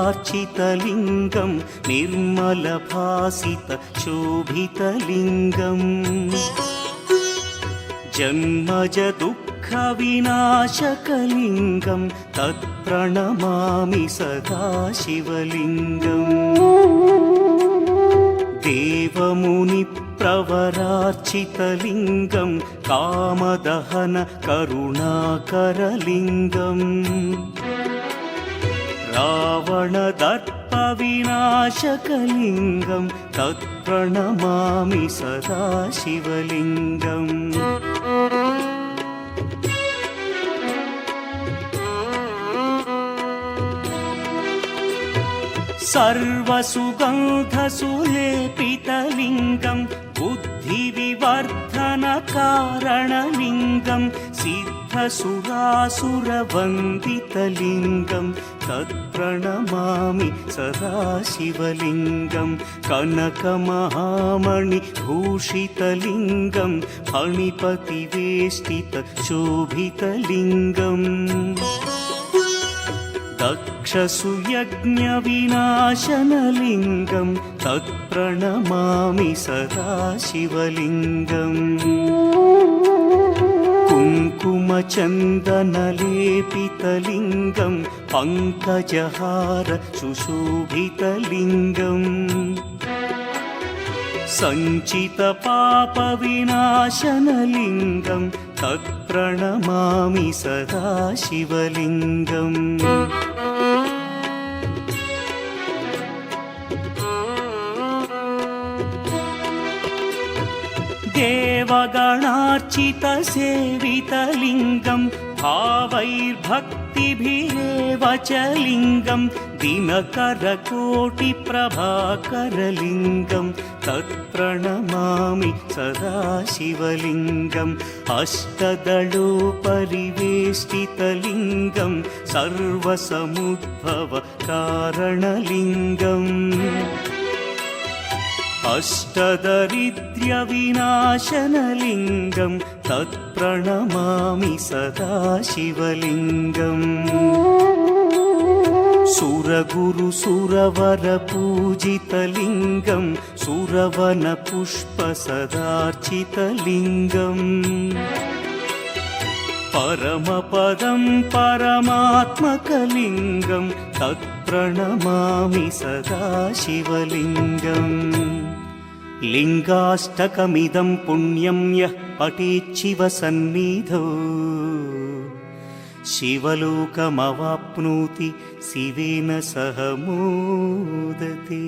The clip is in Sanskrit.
प्रभरार्चितलिङ्गं निर्मलभासितशोभितलिङ्गम् जन्मजदुःखविनाशकलिङ्गं तत्प्रणमामि सदा शिवलिङ्गम् देवमुनिप्रवरार्चितलिङ्गं कामदहन करुणाकरलिङ्गम् रावणदर्पविनाशकलिङ्गं तत्प्रणमामि सदा शिवलिङ्गम् सर्वसुगन्धसुलेपितलिङ्गं बुद्धिविवर्धनकारणलिङ्गं सिद्धसुरासुरवन्दितलिङ्गं तत्प्रणमामि सदा शिवलिङ्गं कनकमहामणिभूषितलिङ्गं फणिपतिवेष्टितशोभितलिङ्गम् दक्षसुयज्ञविनाशनलिङ्गं तत्प्रणमामि सदा शिवलिङ्गम् कुङ्कुमचन्दनलेपितलिङ्गं पङ्कजहार सुशोभितलिङ्गम् सञ्चितपापविनाशनलिङ्गं तत्प्रणमामि सदा शिवलिङ्गम् देवगणार्चितसेवितलिङ्गं भावैर्भक्तिभिरेव च लिङ्गं दिनकरकोटिप्रभाकरलिङ्गं तत्प्रणमामि सदा शिवलिङ्गम् अष्टदलोपरिवेष्टितलिङ्गं सर्वसमुद्भवकारणलिङ्गम् अष्टदरिद्र्यविनाशनलिङ्गं तत्प्रणमामि सदा शिवलिङ्गम् सुरगुरुसुरवरपूजितलिङ्गं सुरवनपुष्पसदार्चितलिङ्गम् परमपदं परमात्मकलिङ्गं तत्प्रणमामि सदा शिवलिङ्गम् लिङ्गाष्टकमिदं पुण्यं यः पठेच्छिवसन्निधौ शिवलोकमवाप्नोति शिवेन सह मोदते।